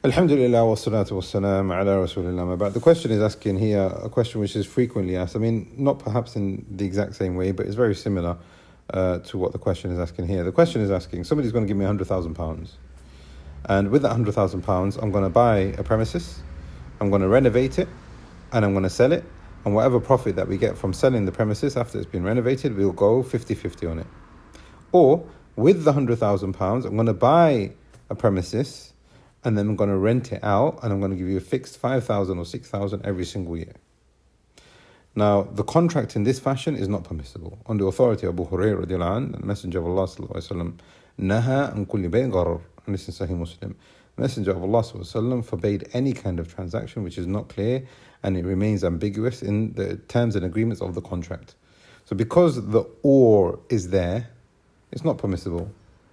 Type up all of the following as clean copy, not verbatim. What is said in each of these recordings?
Alhamdulillah wa salatu wa salam ala rasulillah. But the question is asking here a question which is frequently asked. I mean, not perhaps in the exact same way, but it's very similar to what the question is asking here. The question is asking, somebody's going to give me £100,000. And with that £100,000, I'm going to buy a premises, I'm going to renovate it, and I'm going to sell it. And whatever profit that we get from selling the premises after it's been renovated, we'll go 50-50 on it. Or with the £100,000, I'm going to buy a premises, and then I'm going to rent it out, and I'm going to give you a fixed 5,000 or 6,000 every single year. Now, the contract in this fashion is not permissible. On the authority of Abu Hurairah radiallahu anhu, the Messenger of Allah sallallahu alaihi wasallam, naha an kulli bay' gharar, and this is Sahih Muslim. The Messenger of Allah sallallahu alaihi wasallam forbade any kind of transaction which is not clear and it remains ambiguous in the terms and agreements of the contract. So because the or is there, it's not permissible.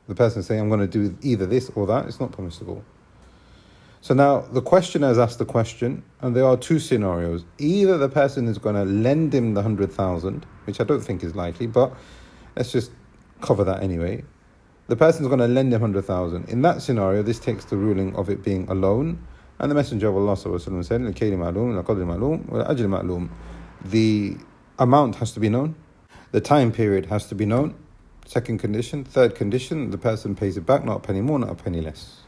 The person saying, I'm going to do either this or that, it's not permissible. So now the questioner has asked the question, and there are two scenarios. Either the person is going to lend him the 100,000, which I don't think is likely, but let's just cover that anyway. The person is going to lend him 100,000. In that scenario, this takes the ruling of it being a loan, and the Messenger of Allah ﷺ said, "Al-kayli ma'loom, al-qadri ma'loom, wal-ajli ma'loom." The amount has to be known, the time period has to be known. Second condition. Third condition, the person pays it back, not a penny more, not a penny less.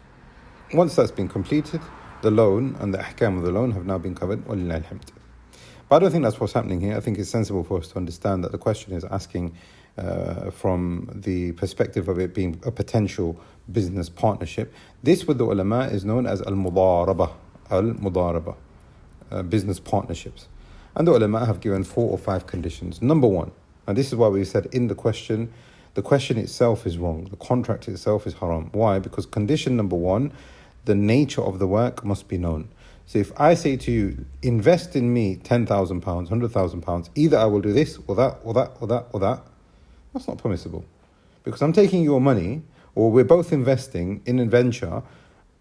Once that's been completed, the loan and the ahkam of the loan have now been covered. Walillahi alhamd. But I don't think that's what's happening here. I think it's sensible for us to understand that the question is asking from the perspective of it being a potential business partnership. This with the ulama is known as al-Mudarabah. Al-Mudarabah, business partnerships. And the ulama have given 4 or 5 conditions. Number 1, and this is why we said in the question itself is wrong. The contract itself is haram. Why? Because condition number 1, the nature of the work must be known. So if I say to you, invest in me £10,000, £100,000, either I will do this or that, or that, or that, or that, that's not permissible. Because I'm taking your money, or we're both investing in a venture,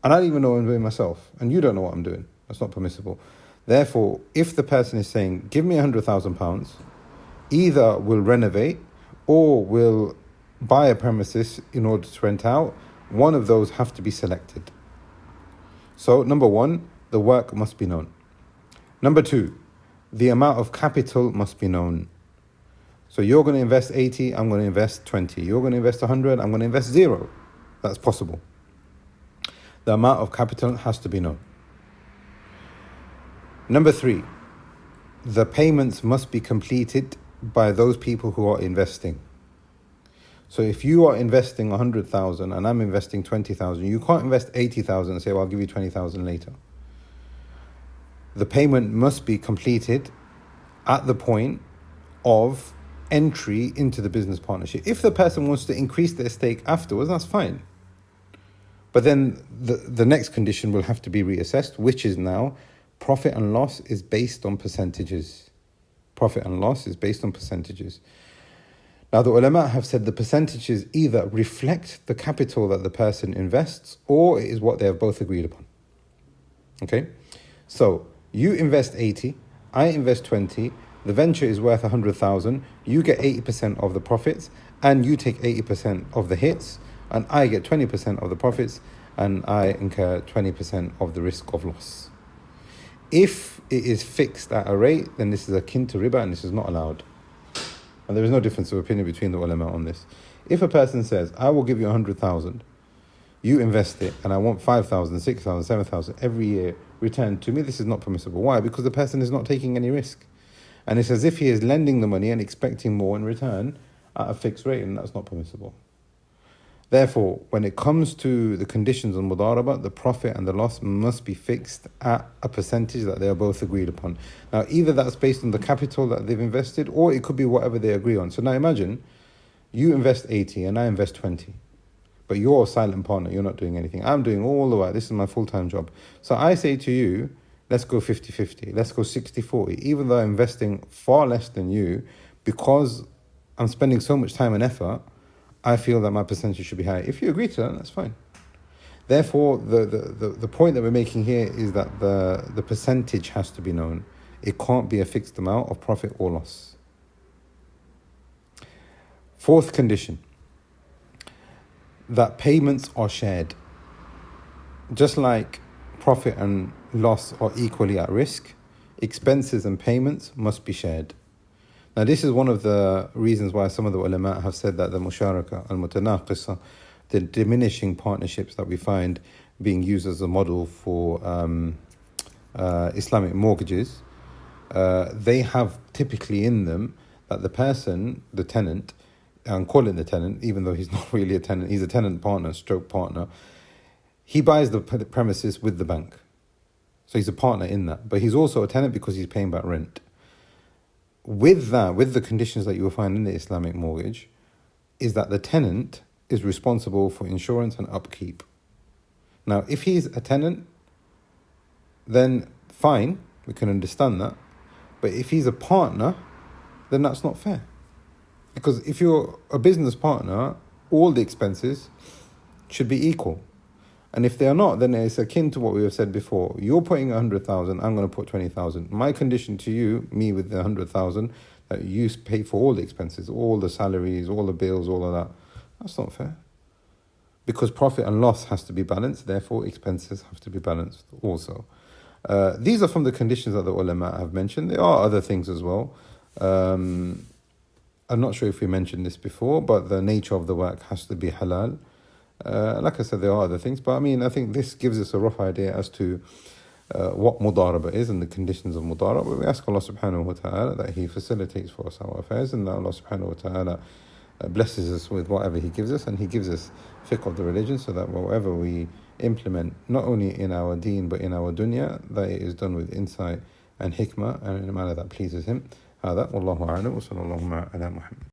and I don't even know what I'm doing myself, and you don't know what I'm doing. That's not permissible. Therefore, if the person is saying, give me £100,000, either we'll renovate, or we'll buy a premises in order to rent out, one of those have to be selected. So, number 1, the work must be known. Number 2, the amount of capital must be known. So you're going to invest 80, I'm going to invest 20. You're going to invest 100, I'm going to invest 0. That's possible. The amount of capital has to be known. Number 3, the payments must be completed by those people who are investing. So if you are investing 100,000 and I'm investing 20,000, you can't invest 80,000 and say, well, I'll give you 20,000 later. The payment must be completed at the point of entry into the business partnership. If the person wants to increase their stake afterwards, that's fine. But then the next condition will have to be reassessed, which is now profit and loss is based on percentages. Profit and loss is based on percentages. Now, the ulama have said the percentages either reflect the capital that the person invests, or it is what they have both agreed upon. Okay? So, you invest 80, I invest 20, the venture is worth 100,000, you get 80% of the profits, and you take 80% of the hits, and I get 20% of the profits, and I incur 20% of the risk of loss. If it is fixed at a rate, then this is akin to riba, and this is not allowed. And there is no difference of opinion between the ulama on this. If a person says, I will give you 100,000, you invest it, and I want 5,000, 6,000, 7,000 every year returned to me, this is not permissible. Why? Because the person is not taking any risk. And it's as if he is lending the money and expecting more in return at a fixed rate, and that's not permissible. Therefore, when it comes to the conditions on Mudarabah, the profit and the loss must be fixed at a percentage that they are both agreed upon. Now, either that's based on the capital that they've invested, or it could be whatever they agree on. So now imagine, you invest 80 and I invest 20. But you're a silent partner, you're not doing anything. I'm doing all the work, this is my full-time job. So I say to you, let's go 50-50, let's go 60-40. Even though I'm investing far less than you, because I'm spending so much time and effort, I feel that my percentage should be high. If you agree to that, that's fine. Therefore, the point that we're making here is that the percentage has to be known. It can't be a fixed amount of profit or loss. 4th condition, that payments are shared. Just like profit and loss are equally at risk. Expenses and payments must be shared. Now, this is one of the reasons why some of the ulama have said that the musharaka, al-mutanaqisa, the diminishing partnerships that we find being used as a model for Islamic mortgages, they have typically in them that the person, the tenant, and call it the tenant, even though he's not really a tenant, he's a tenant partner, stroke partner, he buys the premises with the bank. So he's a partner in that. But he's also a tenant because he's paying back rent. With that, with the conditions that you will find in the Islamic mortgage, is that the tenant is responsible for insurance and upkeep. Now, if he's a tenant, then fine, we can understand that. But if he's a partner, then that's not fair. Because if you're a business partner, all the expenses should be equal. And if they are not, then it's akin to what we have said before. You're putting 100,000, I'm going to put 20,000. My condition to you, me with the 100,000, that you pay for all the expenses, all the salaries, all the bills, all of that. That's not fair. Because profit and loss has to be balanced, therefore expenses have to be balanced also. These are from the conditions that the ulama have mentioned. There are other things as well. I'm not sure if we mentioned this before, but the nature of the work has to be halal. Like I said, there are other things, but I think this gives us a rough idea as to what Mudarabah is and the conditions of Mudarabah. We ask Allah subhanahu wa ta'ala that He facilitates for us our affairs, and that Allah subhanahu wa ta'ala blesses us with whatever He gives us, and He gives us fiqh of the religion, so that whatever we implement, not only in our deen but in our dunya, that it is done with insight and hikmah and in a manner that pleases Him. هذا والله أعلم وصلى الله على محمد.